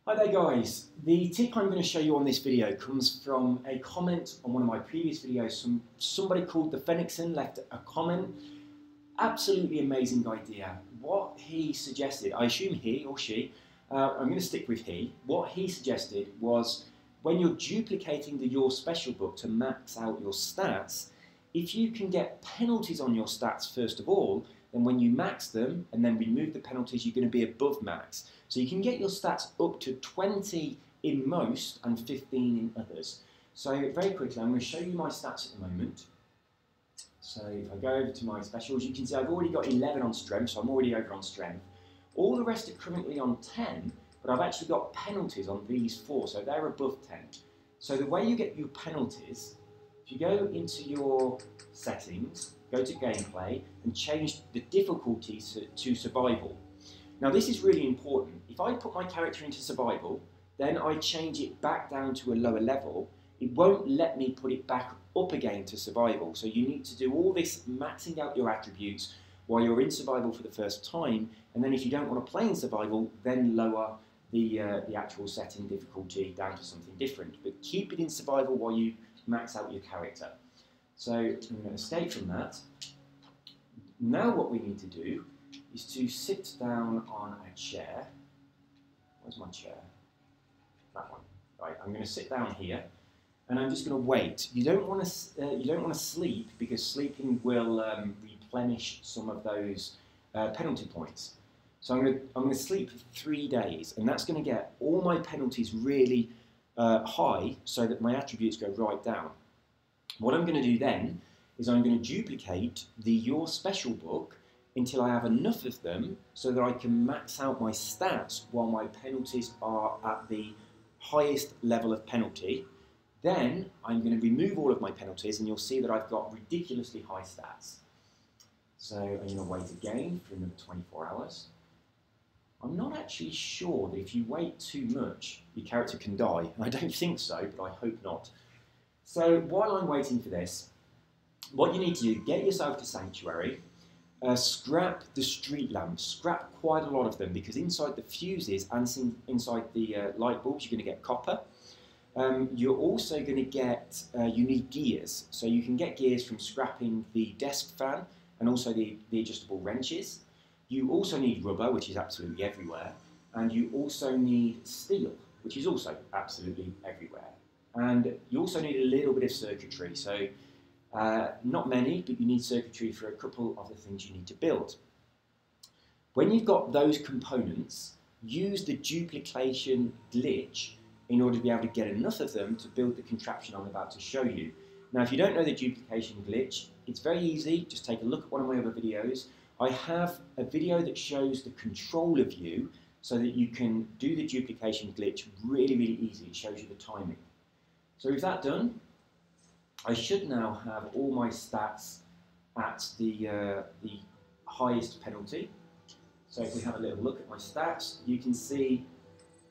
Hi there guys, the tip I'm going to show you on this video comes from a comment on one of my previous videos. Somebody called the Phoenixon left a comment. Absolutely amazing idea. What he suggested, I assume he or she, I'm going to stick with he. What he suggested was when you're duplicating the Your Special book to max out your stats, if you can get penalties on your stats first of all, then when you max them and then remove the penalties, you're going to be above max. So you can get your stats up to 20 in most and 15 in others. So very quickly, I'm going to show you my stats at the moment. So if I go over to my specials, you can see I've already got 11 on strength, so I'm already over on strength. All the rest are currently on 10, but I've actually got penalties on these 4, so they're above 10. So the way you get your penalties, if you go into your settings, go to gameplay and change the difficulty to survival. Now this is really important. If I put my character into survival, then I change it back down to a lower level, it won't let me put it back up again to survival. So you need to do all this maxing out your attributes while you're in survival for the first time, and then if you don't want to play in survival, then lower the actual setting difficulty down to something different. But keep it in survival while you max out your character. So I'm going to escape from that. Now what we need to do is to sit down on a chair. Where's my chair? That one. Right, I'm going to sit down here, and I'm just going to wait. You don't want to sleep, because sleeping will replenish some of those penalty points. So I'm going to sleep for 3 days, and that's going to get all my penalties really high, so that my attributes go right down. What I'm going to do then is I'm going to duplicate the Your Special book until I have enough of them so that I can max out my stats while my penalties are at the highest level of penalty. Then I'm going to remove all of my penalties, and you'll see that I've got ridiculously high stats. So I'm going to wait again for another 24 hours. I'm not actually sure that if you wait too much, your character can die. I don't think so, but I hope not. So while I'm waiting for this, what you need to do, get yourself to Sanctuary, scrap the street lamps, scrap quite a lot of them, because inside the fuses and inside the light bulbs you're going to get copper. You're also going to get, you need gears, so you can get gears from scrapping the desk fan and also the adjustable wrenches. You also need rubber, which is absolutely everywhere, and you also need steel, which is also absolutely everywhere. And you also need a little bit of circuitry, so not many, but you need circuitry for a couple of the things you need to build. When you've got those components, use the duplication glitch in order to be able to get enough of them to build the contraption I'm about to show you. Now, if you don't know the duplication glitch, it's very easy. Just take a look at one of my other videos. I have a video that shows the controller view so that you can do the duplication glitch really, really easy. It shows you the timing. So with that done, I should now have all my stats at the highest penalty. So if we have a little look at my stats, you can see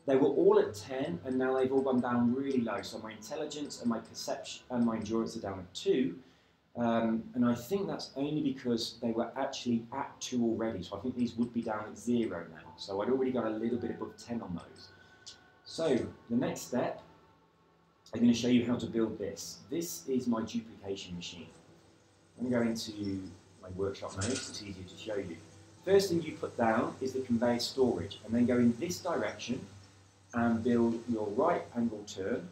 they were all at 10, and now they've all gone down really low. So my intelligence and my perception and my endurance are down at 2. And I think that's only because they were actually at 2 already. So I think these would be down at 0 now. So I'd already got a little bit above 10 on those. So the next step, I'm going to show you how to build this. This is my duplication machine. I'm going to go into my workshop notes, it's easier to show you. First thing you put down is the conveyor storage, and then go in this direction and build your right angle turn,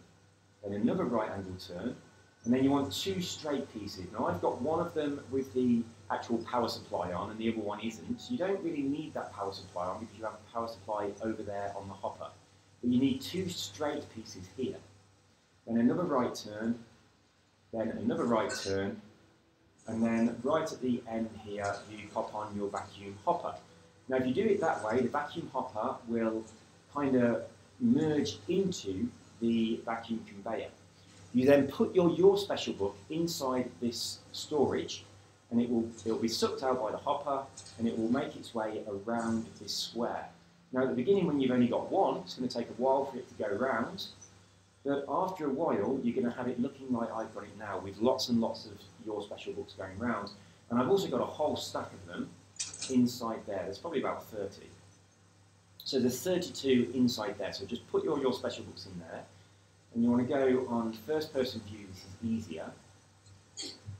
then another right angle turn, and then you want 2 straight pieces. Now I've got one of them with the actual power supply on and the other one isn't. So you don't really need that power supply on because you have a power supply over there on the hopper. But you need 2 straight pieces here. Then another right turn, then another right turn, and then right at the end here you pop on your vacuum hopper. Now if you do it that way, the vacuum hopper will kind of merge into the vacuum conveyor. You then put your Special book inside this storage, and it'll be sucked out by the hopper, and it will make its way around this square. Now at the beginning, when you've only got one, it's going to take a while for it to go around. But after a while, you're going to have it looking like I've got it now, with lots and lots of Your Special books going around. And I've also got a whole stack of them inside there. There's probably about 30. So there's 32 inside there. So just put your special books in there. And you want to go on first person view, this is easier.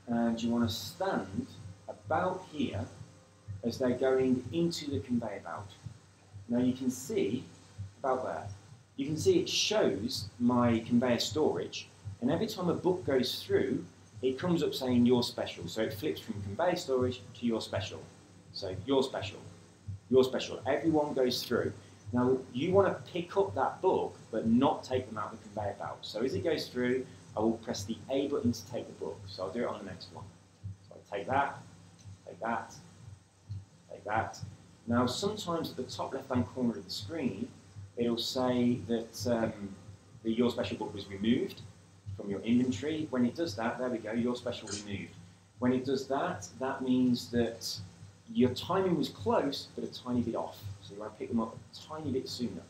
And you want to stand about here as they're going into the conveyor belt. Now you can see, about there, you can see it shows my conveyor storage, and every time a book goes through, it comes up saying your special. So it flips from conveyor storage to your special. So your special, your special. Everyone goes through. Now you want to pick up that book, but not take them out of the conveyor belt. So as it goes through, I will press the A button to take the book. So I'll do it on the next one. So I take that, take that, take that. Now sometimes at the top left-hand corner of the screen, it'll say that your special book was removed from your inventory. When it does that, there we go, your special removed. When it does that, that means that your timing was close, but a tiny bit off. So you want to pick them up a tiny bit sooner.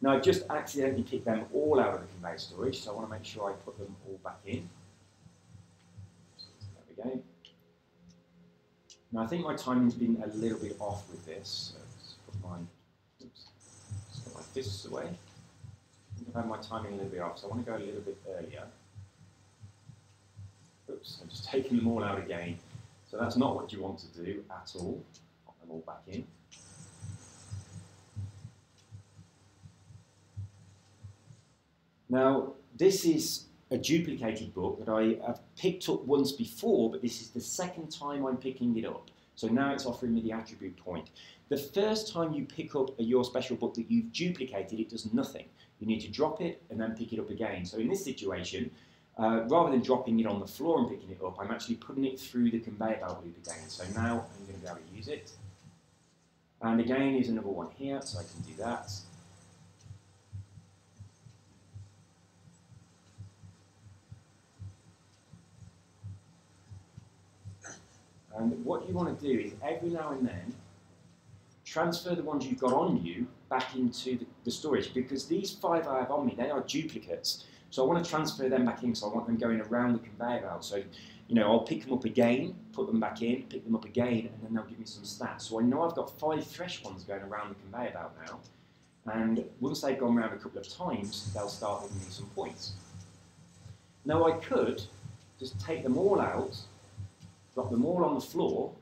Now I've just accidentally picked them all out of the conveyor storage, so I want to make sure I put them all back in. There we go. Now I think my timing's been a little bit off with this. So let's put my, oops, let's put my fists away. I think I've had my timing a little bit off, so I want to go a little bit earlier. Oops, I'm just taking them all out again. So that's not what you want to do at all. Pop them all back in. Now, this is a duplicated book that I have picked up once before, but this is the second time I'm picking it up. So now it's offering me the attribute point. The first time you pick up your special book that you've duplicated, it does nothing. You need to drop it and then pick it up again. So in this situation, rather than dropping it on the floor and picking it up, I'm actually putting it through the conveyor belt loop again. So now I'm going to be able to use it. And again, here's another one here, so I can do that. And what you want to do is every now and then transfer the ones you've got on you back into the storage, because these 5 I have on me, they are duplicates. So I want to transfer them back in, so I want them going around the conveyor belt. So, you know, I'll pick them up again, put them back in, pick them up again, and then they'll give me some stats. So I know I've got 5 fresh ones going around the conveyor belt now. And once they've gone around a couple of times, they'll start giving me some points. Now I could just take them all out, drop them all on the floor.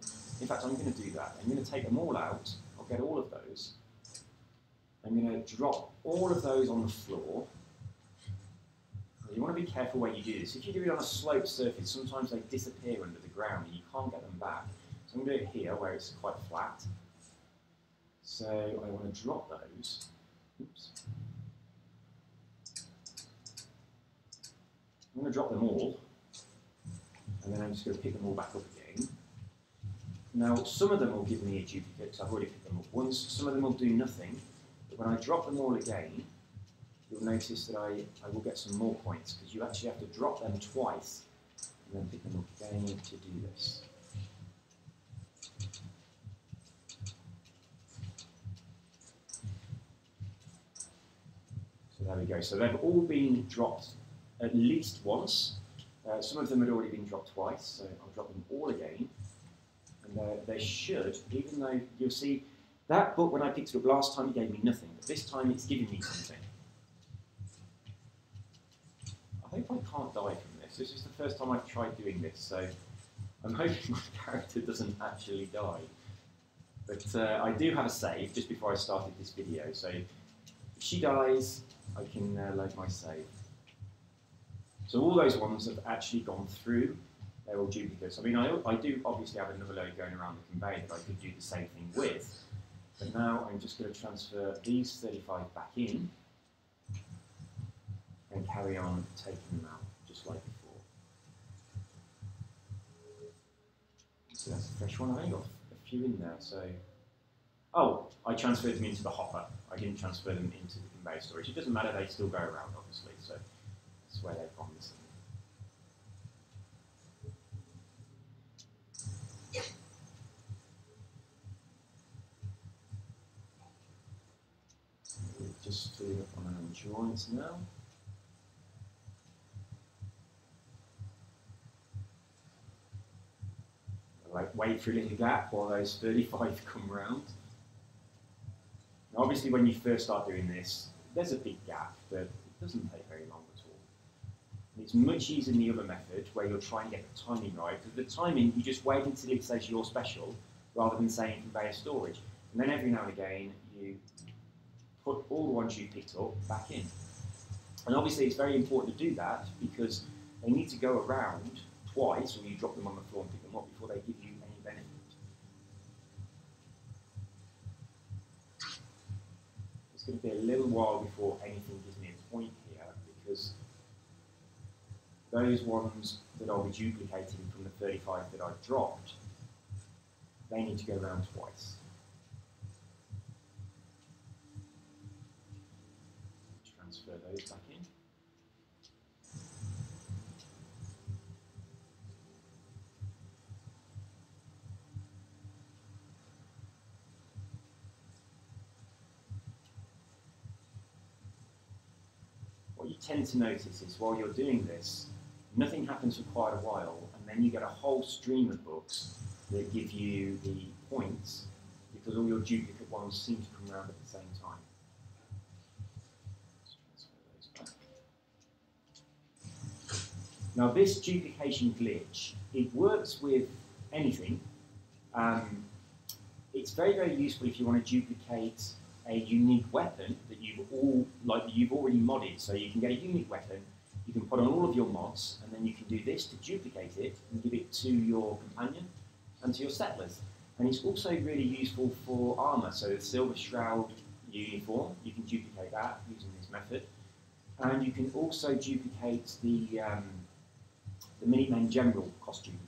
In fact, I'm going to do that. I'm going to take them all out. I'll get all of those. I'm going to drop all of those on the floor. You want to be careful where you do this. If you do it on a sloped surface, sometimes they disappear under the ground and you can't get them back. So I'm going to do it here where it's quite flat. So I want to drop those. Oops. I'm going to drop them all. And then I'm just going to pick them all back up again. Now, some of them will give me a duplicate, so I've already picked them up once. Some of them will do nothing. But when I drop them all again, you'll notice that I will get some more points, because you actually have to drop them twice and then pick them up again to do this. So there we go. So they've all been dropped at least once. Some of them had already been dropped twice, so I'll drop them all again. And they should, even though you'll see that book when I picked it up last time, it gave me nothing, but this time it's giving me something. I hope I can't die from this. This is the first time I've tried doing this, so I'm hoping my character doesn't actually die. But I do have a save just before I started this video, so if she dies, I can load my save. So all those ones have actually gone through. They're all duplicates. I mean, I do obviously have another load going around the conveyor that I could do the same thing with. But now I'm just going to transfer these 35 back in and carry on taking them out, just like before. So that's a fresh one. I only got a few in there, so... Oh, I transferred them into the hopper. I didn't transfer them into the conveyor storage. It doesn't matter, they still go around, obviously, so that's where they've gone missing. Just filling up on our joints now. Like, wait for a little gap while those 35 come round. Now obviously when you first start doing this, there's a big gap, but it doesn't take very long at all. And it's much easier than the other method where you're trying to get the timing right, because the timing, you just wait until it says you're special, rather than saying conveyor storage. And then every now and again, you put all the ones you picked up back in. And obviously it's very important to do that because they need to go around twice, or you drop them on the floor and pick them up before they give you any benefit. It's going to be a little while before anything gives me a point here, because those ones that I'll be duplicating from the 35 that I dropped, they need to go around twice. Transfer those back in. What you tend to notice is while you're doing this, nothing happens for quite a while, and then you get a whole stream of books that give you the points because all your duplicate ones seem to come around at the same time. Let's transfer those back. Now this duplication glitch, it works with anything. It's very, very useful if you want to duplicate a unique weapon that you've already modded. So you can get a unique weapon, you can put on all of your mods, and then you can do this to duplicate it and give it to your companion and to your settlers. And it's also really useful for armor. So the Silver Shroud uniform, you can duplicate that using this method. And you can also duplicate the Minuteman General costume,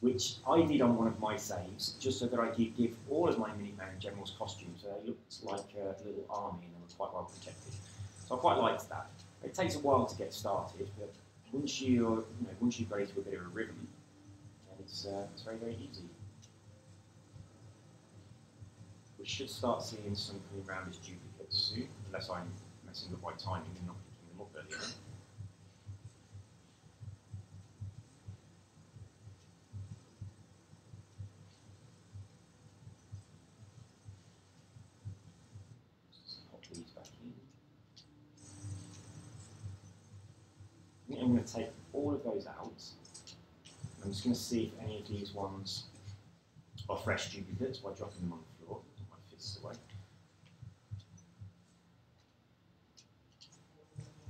which I did on one of my saves, just so that I could give all of my Minuteman General's costumes, so they looked like a little army and they were quite well protected. So I quite liked that. It takes a while to get started, but once you've got into a bit of a rhythm, then it's very, very easy. We should start seeing some coming around as duplicates soon, unless I'm messing up my timing and not picking them up earlier. These back in. I think I'm going to take all of those out. I'm just going to see if any of these ones are fresh duplicates by dropping them on the floor. Put my fists away.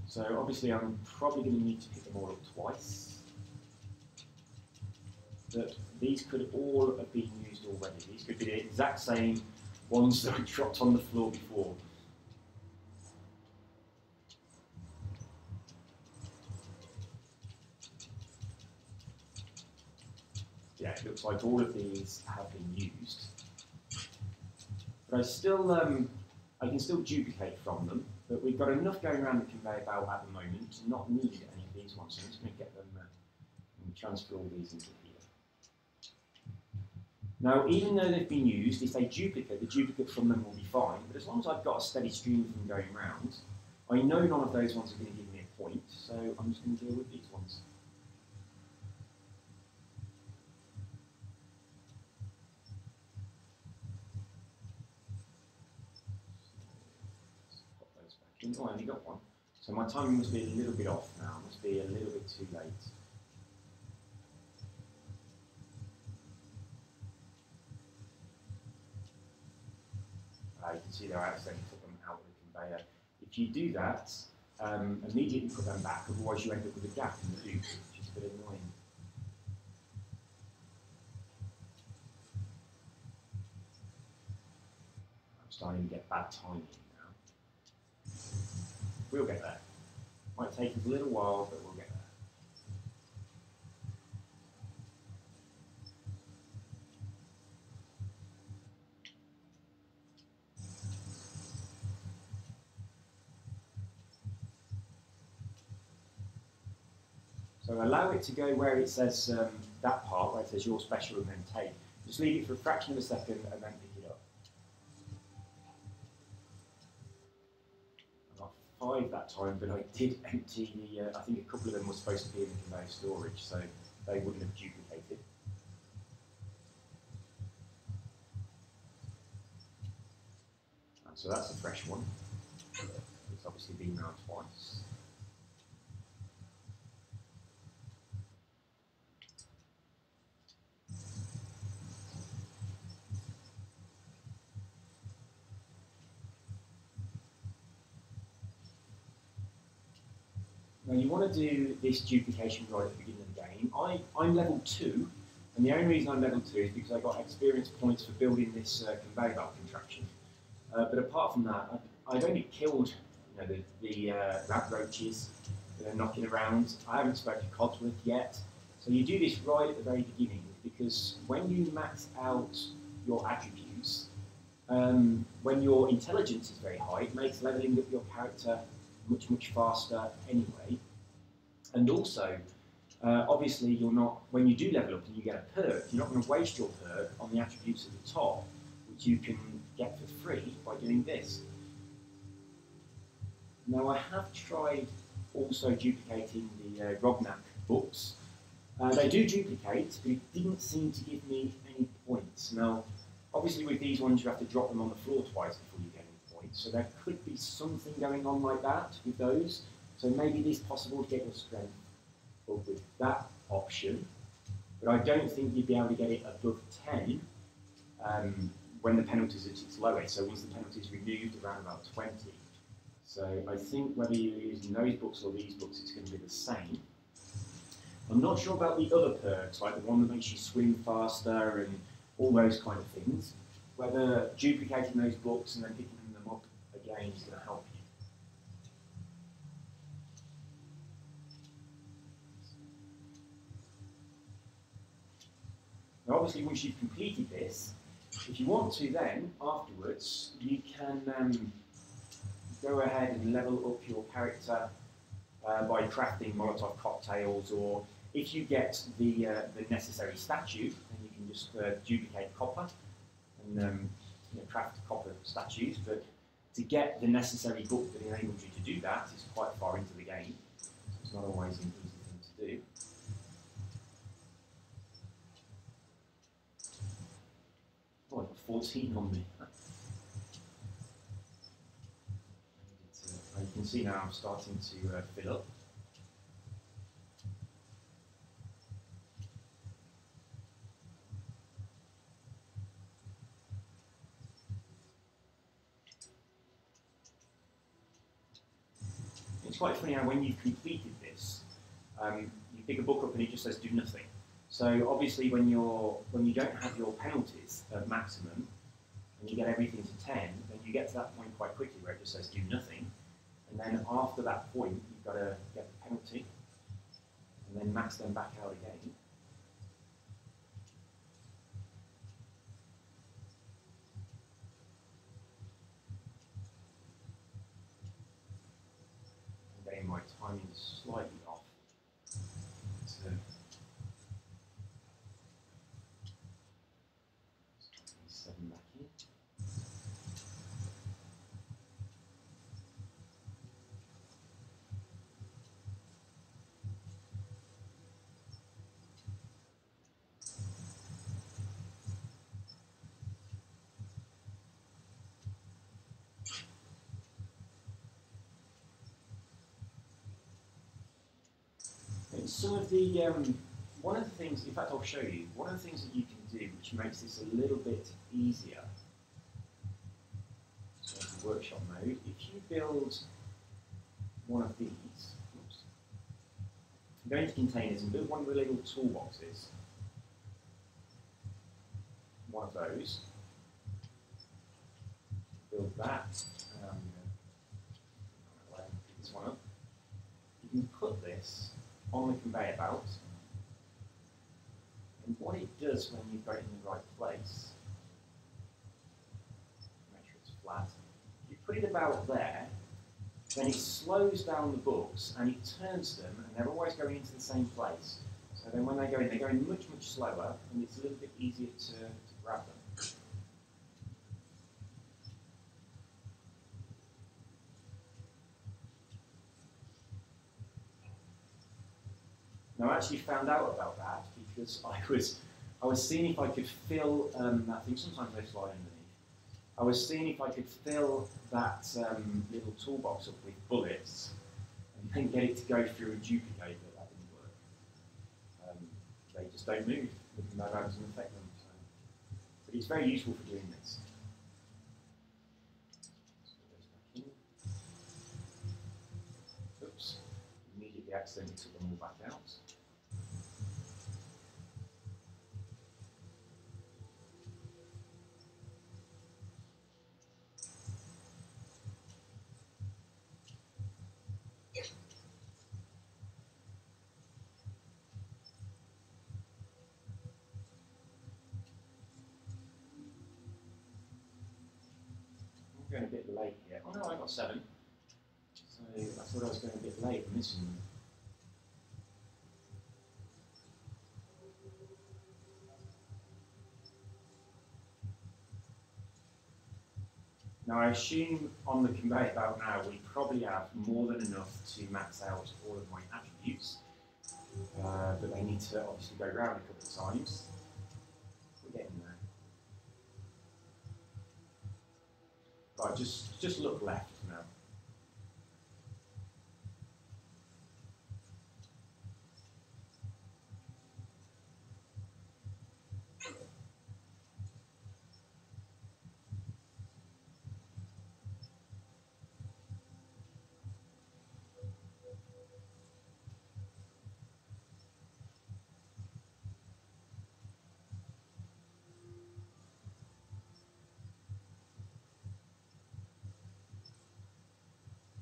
So obviously I'm probably going to need to pick them all up twice. But these could all have been used already. These could be the exact same ones that I dropped on the floor before. Yeah, it looks like all of these have been used. But I can still duplicate from them, but we've got enough going around the conveyor belt at the moment to not need any of these ones. So I'm just going to get them and transfer all these into here. Now, even though they've been used, if they duplicate, the duplicate from them will be fine, but as long as I've got a steady stream of them going around, I know none of those ones are going to give me a point, so I'm just going to deal with these ones. Oh, I only got one. So my timing must be a little bit off now. It must be a little bit too late. You can see there I accidentally took them out of the conveyor. If you do that, immediately put them back, otherwise you end up with a gap in the loop, which is a bit annoying. I'm starting to get bad timing now. We'll get there. Might take us a little while, but we'll get there. So allow it to go where it says that part, where it says you're special and then take. Just leave it for a fraction of a second and then pick it up. I got 5 that time, but I did empty the, I think a couple of them were supposed to be in the conveyor storage, so they wouldn't have duplicated. So that's a fresh one. It's obviously been round twice. Now you want to do this duplication right at the beginning of the game. I'm level 2, and the only reason I'm level 2 is because I got experience points for building this conveyor belt contraption. But apart from that, I've only killed the rat roaches that are knocking around. I haven't spoken to Codsworth yet. So you do this right at the very beginning, because when you max out your attributes, when your intelligence is very high, it makes leveling up your character much, much faster anyway. And also, obviously, when you do level up and you get a perk, you're not going to waste your perk on the attributes at the top, which you can get for free by doing this. Now, I have tried also duplicating the Grognak books. They do duplicate, but it didn't seem to give me any points. Now, obviously with these ones you have to drop them on the floor twice before you get any points, so there could be something going on like that with those. So maybe it is possible to get your strength up with that option, but I don't think you'd be able to get it above 10 when the penalty is at its lowest. So once the penalty is removed, around about 20. So I think whether you're using those books or these books, it's going to be the same. I'm not sure about the other perks, like the one that makes you swim faster and all those kind of things. Whether duplicating those books and then picking them up again is going to help you. Now obviously once you've completed this, if you want to then, afterwards, you can go ahead and level up your character by crafting Molotov cocktails, or if you get the necessary statue, then you can just duplicate copper and craft copper statues. But to get the necessary book that enables you to do that is quite far into the game. So it's not always an easy thing to do. Oh, I've got 14 on me. You can see now I'm starting to fill up. It's quite funny how when you've completed this, you pick a book up and it just says do nothing. So obviously when you don't have your penalties at maximum and you get everything to 10, then you get to that point quite quickly where it just says do nothing. And then after that point, you've got to get the penalty and then max them back out again. Again, my timing is slightly off. So, let's 7 back in. And some of the, one of the things, in fact I'll show you, one of the things that you can do which makes this a little bit easier, so in workshop mode, if you build one of these, oops, go into containers and build one of the little toolboxes, one of those, build that, pick this one up, you can put this on the conveyor belt, and what it does when you've got it in the right place, make sure it's flat, you put it about there, then it slows down the books and it turns them, and they're always going into the same place. So then when they go in, they're going much, much slower, and it's a little bit easier to grab them. Now I actually found out about that because I was seeing if I could fill, I think sometimes they slide underneath. I was seeing if I could fill that little toolbox up with bullets and then get it to go through a duplicate, but that didn't work. They just don't move. No, that doesn't affect them. So. But it's very useful for doing this. Oops, immediately accidentally took them all back out. I'm going a bit late here. Oh no, I got 7. So I thought I was going a bit late and missing them. Now I assume on the conveyor belt now we probably have more than enough to max out all of my attributes, but they need to obviously go around a couple of times. We're getting there. Right, just look left now.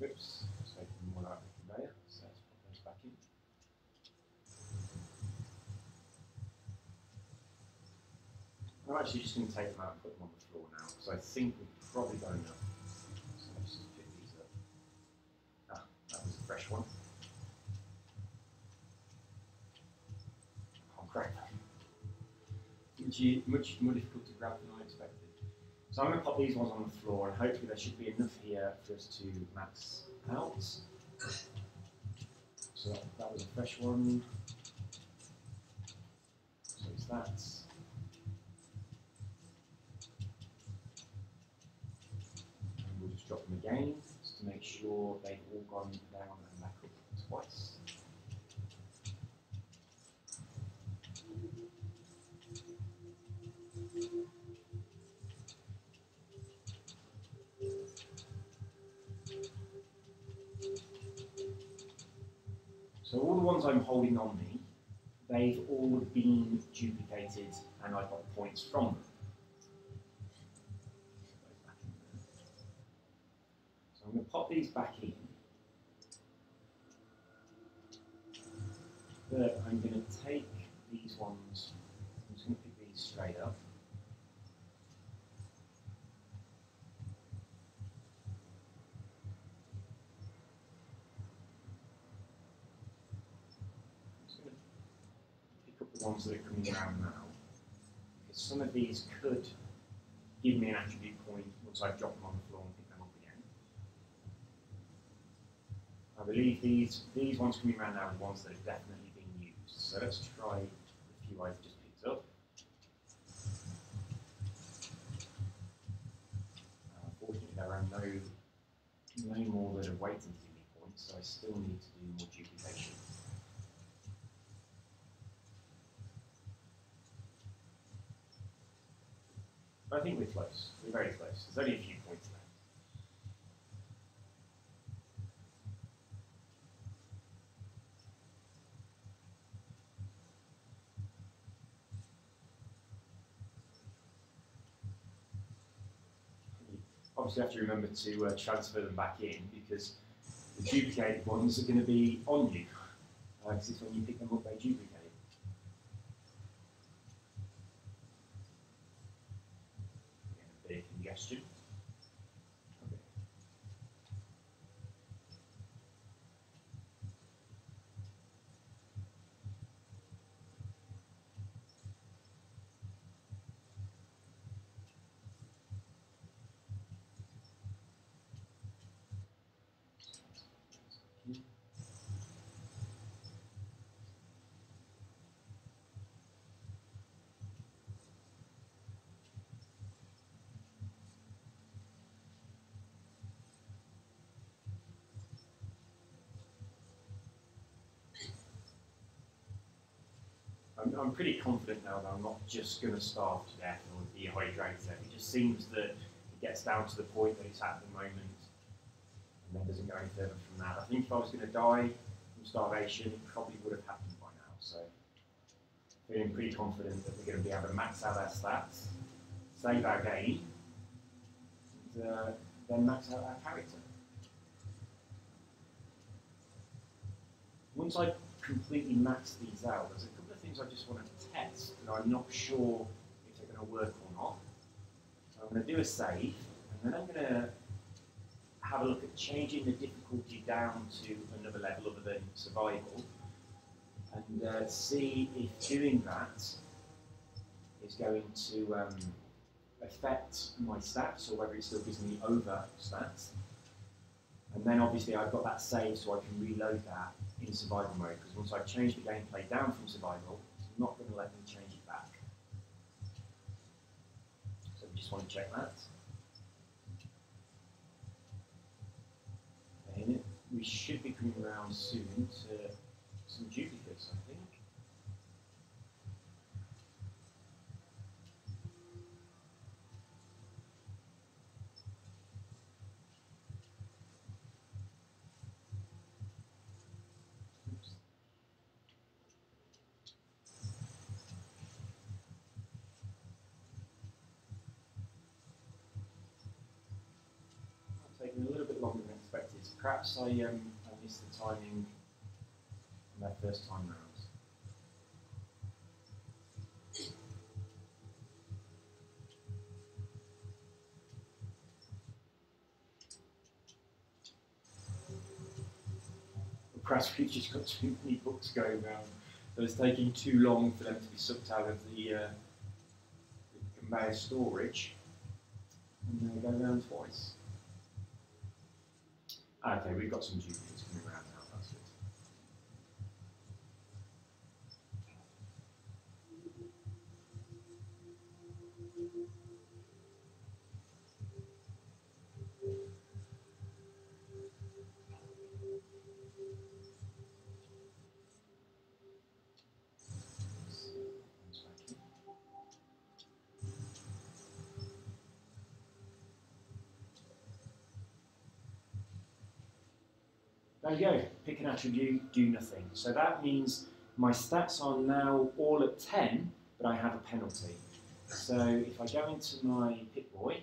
Oops, let's make them more like the conveyor, so let's put those back in. I'm actually just going to take them out and put them on the floor now, because I think we've probably got enough. So let's just pick these up. Ah, that was a fresh one. Oh crap. Much more difficult to grab than I expected. So I'm going to pop these ones on the floor, and hopefully there should be enough here for us to max out. So that was a fresh one. So it's that. And we'll just drop them again, just to make sure they've all gone down and back up twice. So all the ones I'm holding on me, they've all been duplicated and I've got points from them. So I'm going to pop these back in, but I'm going to take these ones, I'm just going to pick these straight up. The ones that are coming around now, because some of these could give me an attribute point once I've dropped them on the floor and pick them up again. I believe these ones coming around now are the ones that have definitely been used. So let's try the few I've just picked up. Unfortunately, there are no more that are waiting to give me points, so I still need to do more duplication. But I think we're close. We're very close. There's only a few points left. You obviously have to remember to transfer them back in, because the duplicated ones are going to be on you. Because it's when you pick them up, they duplicate. Again, a bit of congestion. Okay. I'm pretty confident now that I'm not just going to starve to death or dehydrate. It just seems that it gets down to the point that it's at the moment and then doesn't go any further from that. I think if I was going to die from starvation, it probably would have happened by now. So feeling pretty confident that we're going to be able to max out our stats, save our game, and then max out our character. Once I've completely maxed these out, there's a couple of things I just want to test, and I'm not sure if they're going to work or not. So I'm going to do a save, and then I'm going to have a look at changing the difficulty down to another level other than survival, and see if doing that is going to affect my stats, or whether it still gives me over stats. And then obviously I've got that save so I can reload that in survival mode, because once I've changed the gameplay down from survival, it's not going to let me change it back. So we just want to check that. And we should be coming around soon to some duplicates, I think. Taking a little bit longer than expected. Perhaps I missed the timing on that first time round. Perhaps we've just got too many books going around, so it's taking too long for them to be sucked out of the conveyor storage, and they go around twice. Okay, we've got some duplicates coming around now, that's good. There you go, pick an attribute, do nothing. So that means my stats are now all at 10, but I have a penalty. So if I go into my Pip-Boy,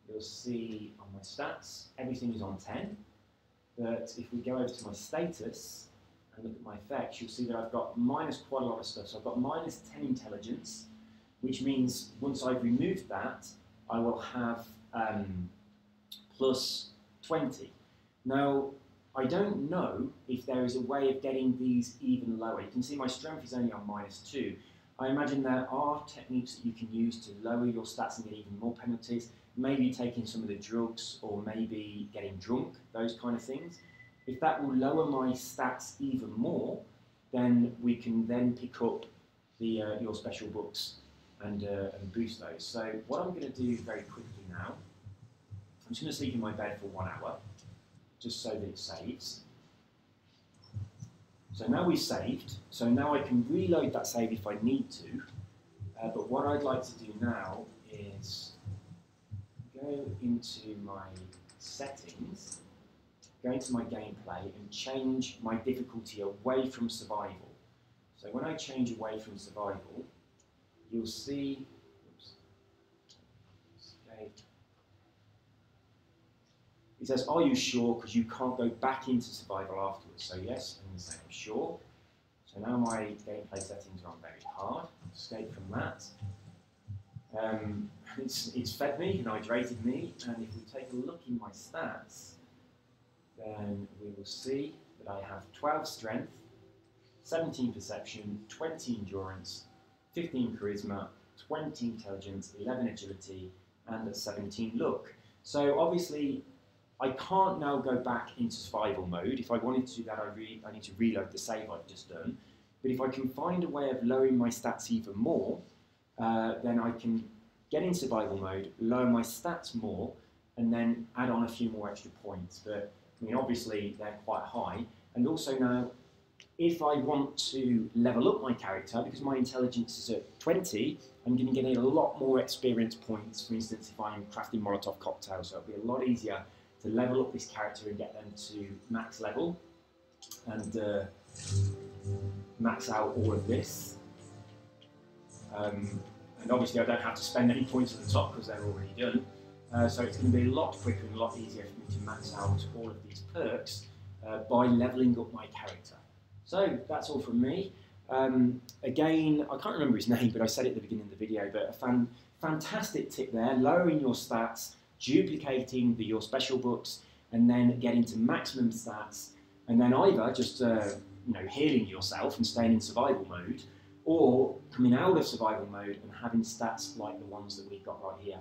you'll see on my stats, everything is on 10. But if we go over to my status and look at my effects, you'll see that I've got minus quite a lot of stuff. So I've got minus 10 intelligence, which means once I've removed that, I will have plus 20. Now, I don't know if there is a way of getting these even lower. You can see my strength is only on minus 2. I imagine there are techniques that you can use to lower your stats and get even more penalties. Maybe taking some of the drugs, or maybe getting drunk, those kind of things. If that will lower my stats even more, then we can then pick up the your special books and boost those. So what I'm going to do very quickly now, I'm just going to sleep in my bed for 1 hour, just so that it saves. So now we've saved, so now I can reload that save if I need to, but what I'd like to do now is go into my settings, go into my gameplay and change my difficulty away from survival. So when I change away from survival, you'll see, it says, are you sure? Because you can't go back into survival afterwards. So yes, I'm going to say I'm sure. So now my gameplay settings are on very hard. Escape from that. It's fed me and hydrated me. And if we take a look in my stats, then we will see that I have 12 strength, 17 perception, 20 endurance, 15 charisma, 20 intelligence, 11 agility, and a 17 luck. So obviously, I can't now go back into survival mode. If I wanted to do that, I need to reload the save I've just done. But if I can find a way of lowering my stats even more, then I can get in survival mode, lower my stats more, and then add on a few more extra points. But I mean, obviously, they're quite high. And also now, If I want to level up my character, because my intelligence is at 20, I'm going to get a lot more experience points, for instance, if I'm crafting Molotov cocktails. So it'll be a lot easier to level up this character and get them to max level and max out all of this. And obviously I don't have to spend any points at the top because they're already done. So it's going to be a lot quicker and a lot easier for me to max out all of these perks by leveling up my character. So that's all from me. Again, I can't remember his name, but I said it at the beginning of the video, but a fantastic tip there, lowering your stats, duplicating your special books, and then getting to maximum stats, and then either just healing yourself and staying in survival mode, or coming out of survival mode and having stats like the ones that we've got right here.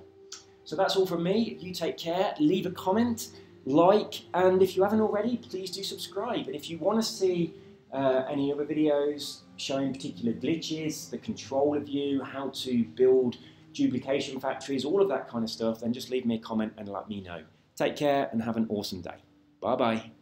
So that's all from me. You take care, leave a comment, like, and if you haven't already, please do subscribe. And if you want to see any other videos showing particular glitches, the control of you, how to build duplication factories, all of that kind of stuff, then just leave me a comment and let me know. Take care and have an awesome day. Bye bye.